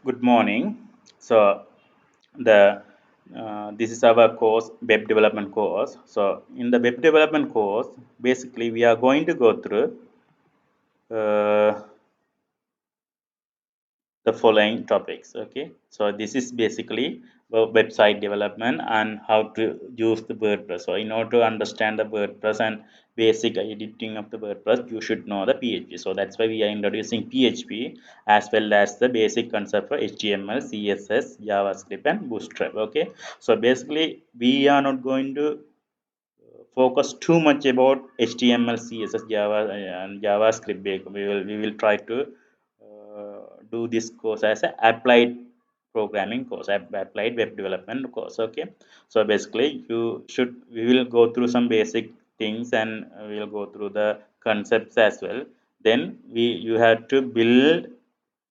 Good morning. So the this is our course, web development course. So in the web development course, basically we are going to go through uh, the following topics. Okay, so this is basically website development and how to use the WordPress. So in order to understand the WordPress and basic editing of the WordPress, you should know the PHP. So that's why we are introducing PHP as well as the basic concept for HTML, CSS, JavaScript and Bootstrap. Okay, so basically we are not going to focus too much about HTML, CSS, Java, and JavaScript. We will try to do this course as an applied programming course, applied web development course. Okay, so basically we will go through some basic things and we will go through the concepts as well. Then you have to build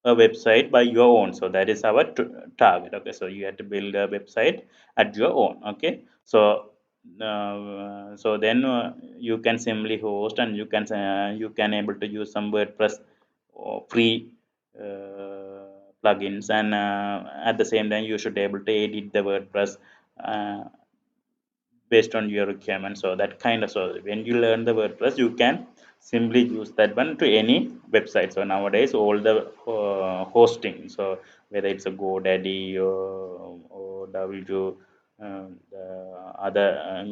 a website by your own. So that is our target. Okay, so you have to build a website at your own. Okay, so then you can simply host and you can able to use some WordPress free plugins, and at the same time you should able to edit the WordPress uh, based on your requirements. So that kind of, so when you learn the WordPress, you can simply use that one to any website. So nowadays all the hosting, so whether it's a GoDaddy or the other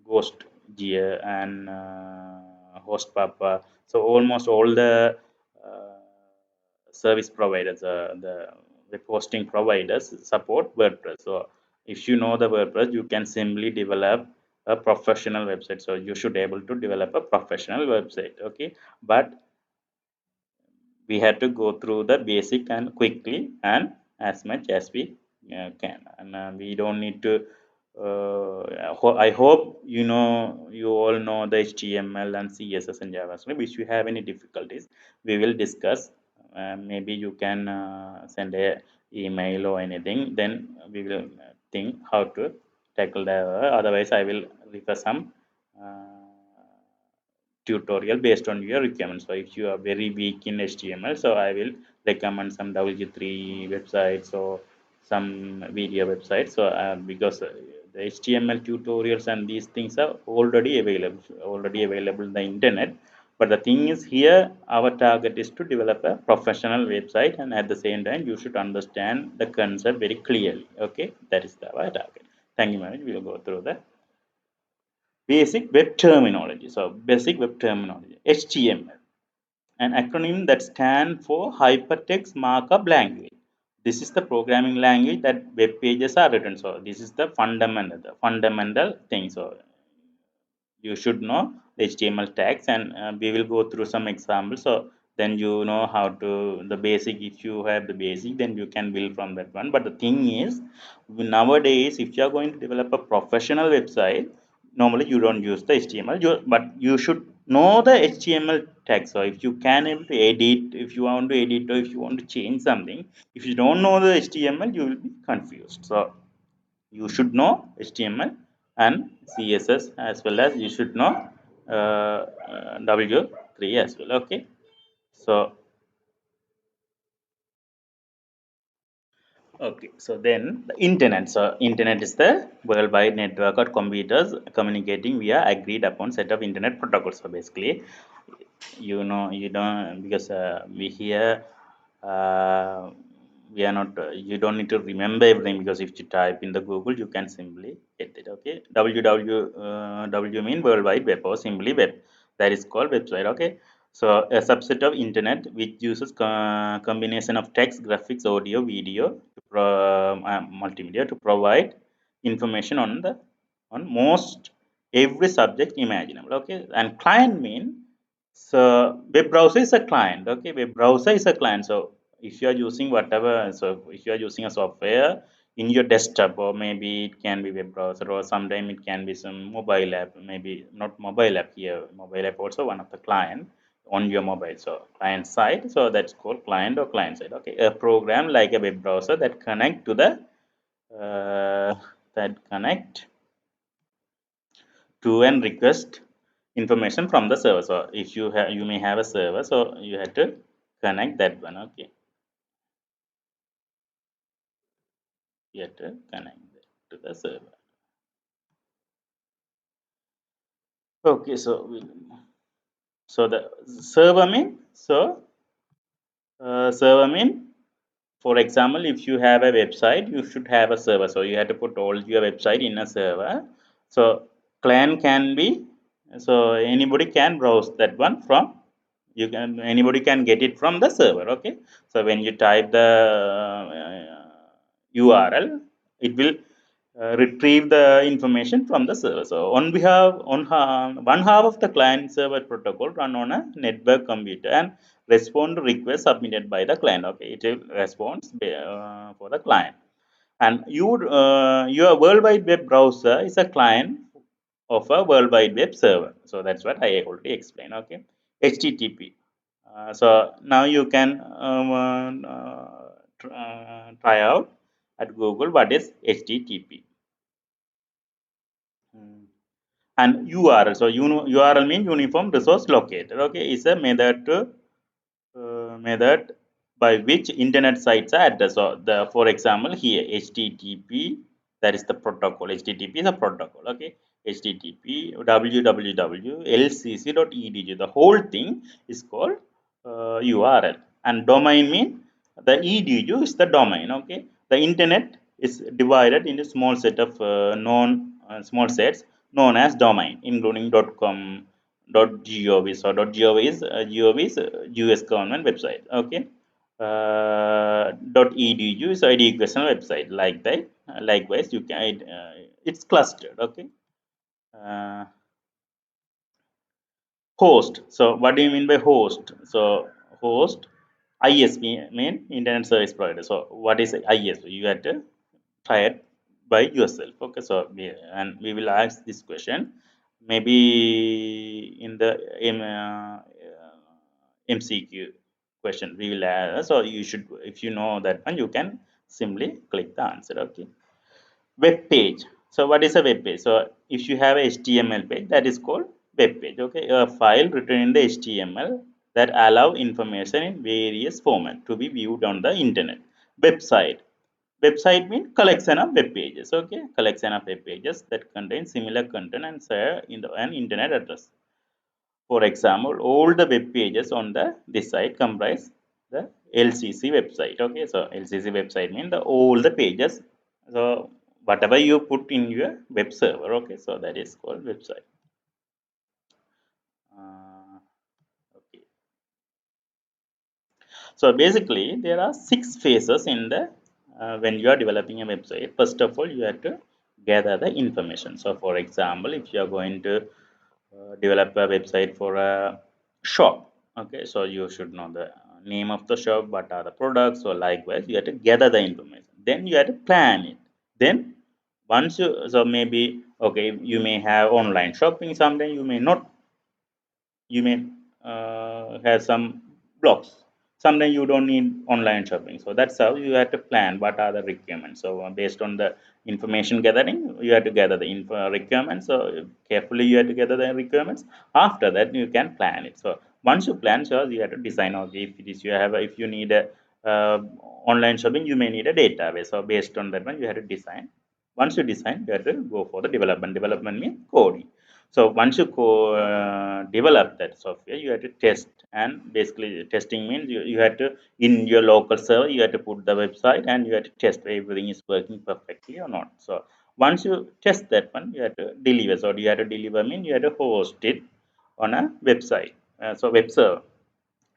Ghost Gear and Host Papa, so almost all the uh, service providers, the web hosting providers support WordPress. So if you know the WordPress, you can simply develop a professional website. So you should able to develop a professional website. Okay, but we had to go through the basic and quickly and as much as we can, and we don't need to I hope you all know the HTML and CSS and JavaScript. If you have any difficulties, we will discuss. Maybe you can send a email or anything, then we will think how to tackle that. Otherwise I will refer some uh, tutorial based on your requirements. So if you are very weak in HTML, so I will recommend some W3 websites or some video websites. So because the HTML tutorials and these things are already available in the internet. But the thing is here, our target is to develop a professional website, and at the same time, you should understand the concept very clearly. Okay, that is our target. Thank you, Manoj. We will go through the basic web terminology. So basic web terminology, HTML, an acronym that stands for Hypertext Markup Language. This is the programming language that web pages are written. So this is the fundamental thing. So you should know the HTML tags, and we will go through some examples. So then you know how to the basic. If you have the basic, then you can build from that one. But the thing is, nowadays, if you are going to develop a professional website, normally you don't use the HTML. But you should know the HTML tag. So if you can able to edit, if you want to edit or if you want to change something, if you don't know the HTML, you will be confused. So you should know HTML and CSS, as well as you should know W3 as well. Okay, so so then the internet. So internet is the worldwide network of computers communicating via agreed upon set of internet protocols. So basically, you don't, because we here uh, we are not you don't need to remember everything, because if you type in the Google, you can simply get it. Okay, W mean world wide web or simply web, that is called website. Okay, so a subset of internet which uses combination of text, graphics, audio, video, multimedia to provide information on most every subject imaginable. Okay, and client mean, so web browser is a client. Okay, web browser is a client. So if you are using whatever, so if you are using a software in your desktop, or maybe it can be web browser, or sometime it can be some mobile app, maybe not mobile app here. Mobile app also one of the client on your mobile. So client side, so that's called client or client side. Okay, a program like a web browser that connect to the uh, that connect to and request information from the server. So if you may have a server, so you have to connect that one. Okay, you have to connect that to the server. Okay, so the server mean server mean, for example, if you have a website, you should have a server. So you have to put all your website in a server. So client can be, so anybody can browse that one from, you can, anybody can get it from the server. Okay, so when you type the URL, it will retrieve the information from the server. So on behalf, one half of the client server protocol run on a network computer and respond to requests submitted by the client. Okay, it will respond for the client. And your World Wide Web browser is a client of a World Wide Web server. So that's what I already explained. Okay, HTTP. So now you can try out at Google what is HTTP. Hmm. And URL. So URL means Uniform Resource Locator. Okay, is a method by which internet sites are addressed. So the, for example, here HTTP, that is the protocol. HTTP is a protocol. Okay, HTTP www.lcc.edu. The whole thing is called URL. And domain mean the edu is the domain. Okay, the internet is divided into small set of small sets known as domain, including .com, .gov. So .gov is US government website. Okay, .edu is educational website. Like that, likewise, you can it's clustered. Okay, uh, host. So what do you mean by host? So host, ISP mean internet service provider. So what is ISP? You have to try it by yourself. Okay, so we will ask this question maybe in the MCQ question we will ask. So you should, if you know that one, you can simply click the answer. Okay, web page. So what is a web page? So if you have a HTML page, that is called web page. Okay, a file written in the HTML that allow information in various format to be viewed on the internet. Website. Website means collection of web pages. Okay, collection of web pages that contain similar content and share in an internet address. For example, all the web pages on the this site comprise the LCC website. Okay, so LCC website means the all the pages. So whatever you put in your web server. Okay, so that is called website. Okay, so basically there are 6 phases in the when you are developing a website. First of all, you have to gather the information. So for example, if you are going to develop a website for a shop, okay, so you should know the name of the shop, what are the products. So likewise, you have to gather the information, then you have to plan it. Then once you, so maybe, okay, you may have online shopping, sometime you may not, you may have some blocks, sometimes you don't need online shopping. So that's how you have to plan what are the requirements. So based on the information gathering, you have to gather the requirements. So carefully you have to gather the requirements. After that, you can plan it. So once you plan, so you have to design. Okay, if it is you have if you need a uh, online shopping, you may need a database. So based on that one, you have to design. Once you design, you have to go for the development. Development means coding. So once you develop that software, you have to test. And basically testing means you have to, in your local server, you have to put the website and you have to test everything is working perfectly or not. So once you test that one, you have to deliver. So you have to deliver mean you have to host it on a website, so web server.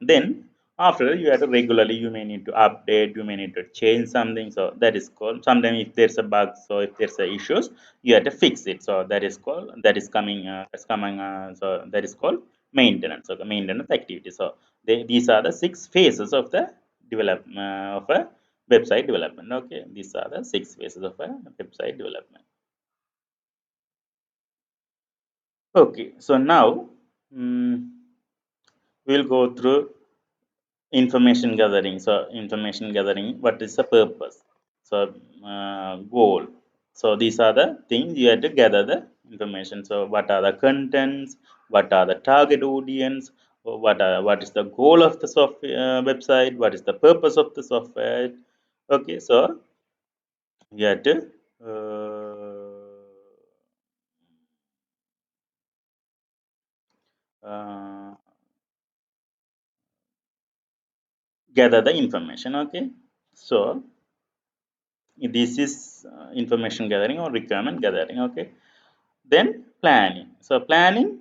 Then after you have to regularly, you may need to update, you may need to change something. So that is called, sometimes if there's a bug, so if there's a issues, you have to fix it. So that is called, that is coming so that is called maintenance. So the maintenance activity. So these are the 6 phases of the development of a website development. Okay, these are the 6 phases of a website development. Okay, so now we'll go through information gathering. So information gathering, what is the purpose? So goal. So these are the things you have to gather the information. So what are the contents, what are the target audience, what is the goal of the software website, what is the purpose of the software. Okay, so you have to uh, gather the information. Okay, so this is information gathering or requirement gathering. Okay, then planning. So planning,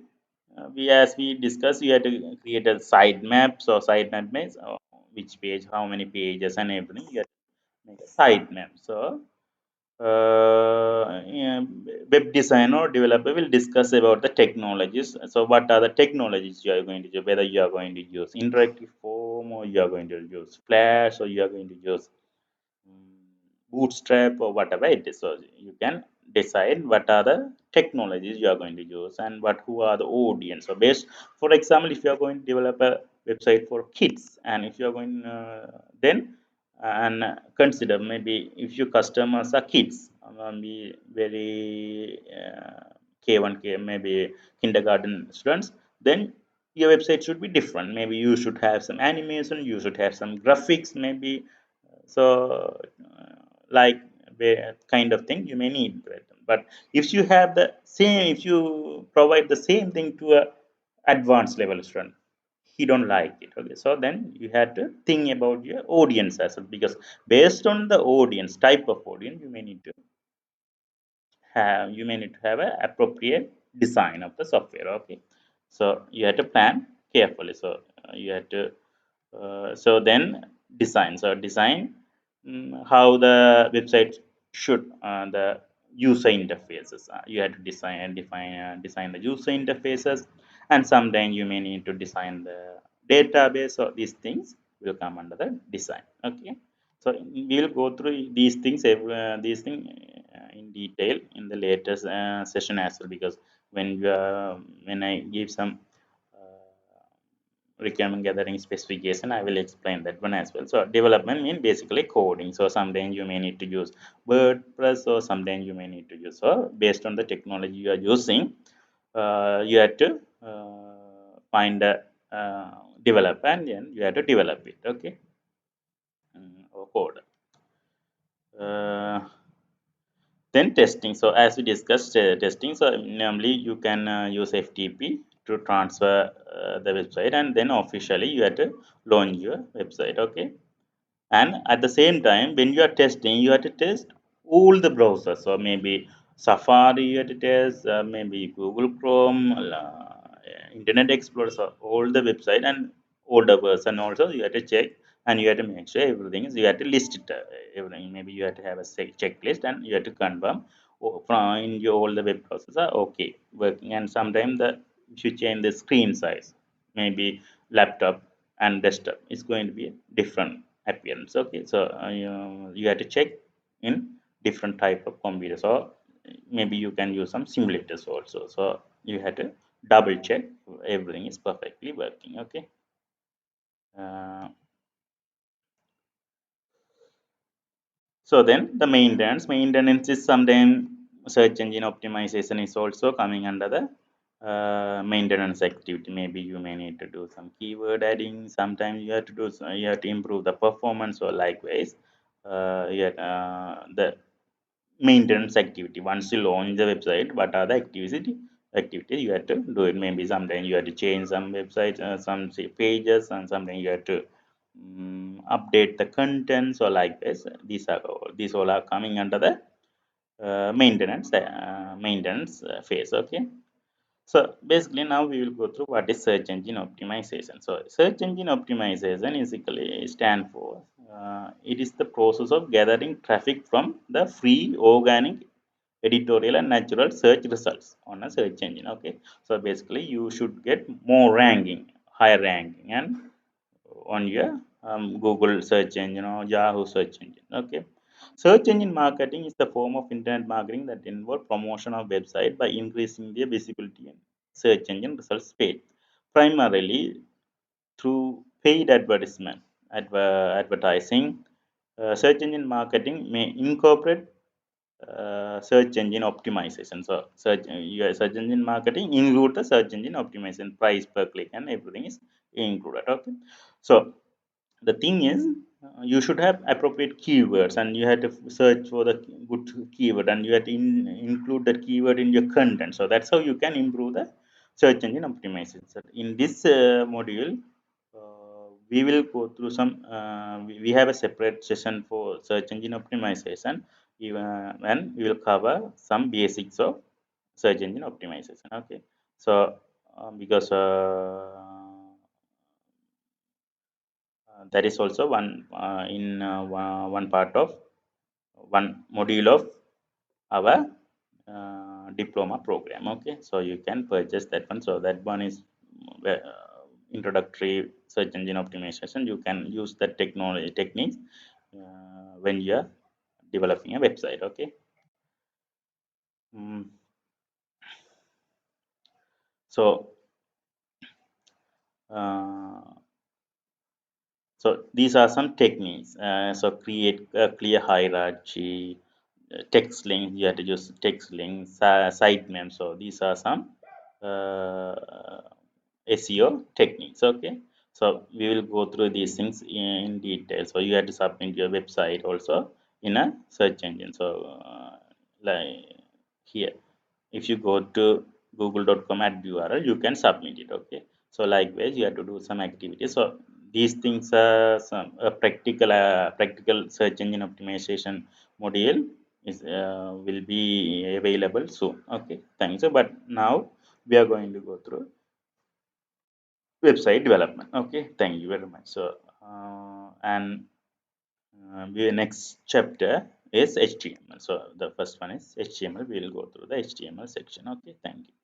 we as we discussed, you have to create a site map. So site map means which page, how many pages and everything. You have to make a site map. So yeah, web designer or developer will discuss about the technologies. So what are the technologies you are going to use, whether you are going to use interactive form or you are going to use flash or you are going to use bootstrap or whatever it is. So you can decide what are the technologies you are going to use and what who are the audience. So based, for example, if you are going to develop a website for kids, and if you are going then and consider maybe if your customers are kids, be very k1 k maybe kindergarten students, then your website should be different. Maybe you should have some animation, you should have some graphics maybe. So like kind of thing you may need, right? But if you have the same, if you provide the same thing to a advanced level student, he don't like it. Okay, so then you have to think about your audience as well, because based on the audience, type of audience, you may need to have an appropriate design of the software. Okay, so you have to plan carefully. So you have to so then design. So design how the website should the user interfaces. You have to design and design the user interfaces, and sometimes you may need to design the database. So these things will come under the design. Okay, so we'll go through these things in detail in the latest session as well, because when I give some requirement gathering specification, I will explain that one as well. So development mean basically coding. So sometimes you may need to use WordPress, or sometimes you may need to use, so based on the technology you are using, you have to find a developer, and then you have to develop it. Okay, or code. uh, then testing. So as we discussed, testing. So normally you can use FTP to transfer the website, and then officially you have to launch your website. Okay, and at the same time, when you are testing, you have to test all the browsers. So maybe Safari you have to test, maybe Google Chrome, Internet Explorer, so all the website and all the version also you have to check, and you have to make sure everything is, you have to list it, everything. Maybe you have to have a checklist, and you have to confirm from in your all the web browsers are okay working. And sometimes the if you change the screen size, maybe laptop and desktop is going to be a different appearance. Okay, so you have to check in different type of computers, or maybe you can use some simulators also. So you have to double check everything is perfectly working. Okay, uh, so then the maintenance is sometimes search engine optimization is also coming under the maintenance activity. Maybe you may need to do some keyword adding. Sometimes you have to do you have to improve the performance, or likewise the maintenance activity. Once you launch the website, what are the activities you have to do it? Maybe sometimes you have to change some websites, some say pages, and sometimes you have to update the contents, or like this. These all are coming under the maintenance phase. Okay, so basically now we will go through what is search engine optimization. So search engine optimization basically stand for it is the process of gathering traffic from the free, organic, editorial and natural search results on a search engine. Okay, so basically you should get more ranking, higher ranking, and on your Google search engine or Yahoo search engine. Okay, search engine marketing is the form of internet marketing that involves promotion of website by increasing their visibility in search engine results page, primarily through paid advertising. Search engine marketing may incorporate search engine optimization. So your search engine marketing include the search engine optimization, price per click and everything is included. Okay, so the thing is, you should have appropriate keywords, and you had to search for the good keyword, and you had to include that keyword in your content. So that's how you can improve the search engine optimization. So in this module, we will go through some we have a separate session for search engine optimization, and we will cover some basics of search engine optimization. Okay, so because that is also one in one part of one module of our diploma program. Okay, so you can purchase that one. So that one is introductory search engine optimization. You can use that technology techniques when you are developing a website. Okay. Mm, so uh, so these are some techniques. So create a clear hierarchy, text links. You have to use text links, sitemap. So these are some SEO techniques. Okay, so we will go through these things in detail. So you have to submit your website also in a search engine. So like here, if you go to google.com at URL, you can submit it. Okay, so likewise you have to do some activities. So these things are some practical search engine optimization module is will be available soon. Okay, thanks. So but now we are going to go through website development. Okay, thank you very much. So and the next chapter is HTML. So the first one is HTML. We will go through the HTML section. Okay, thank you.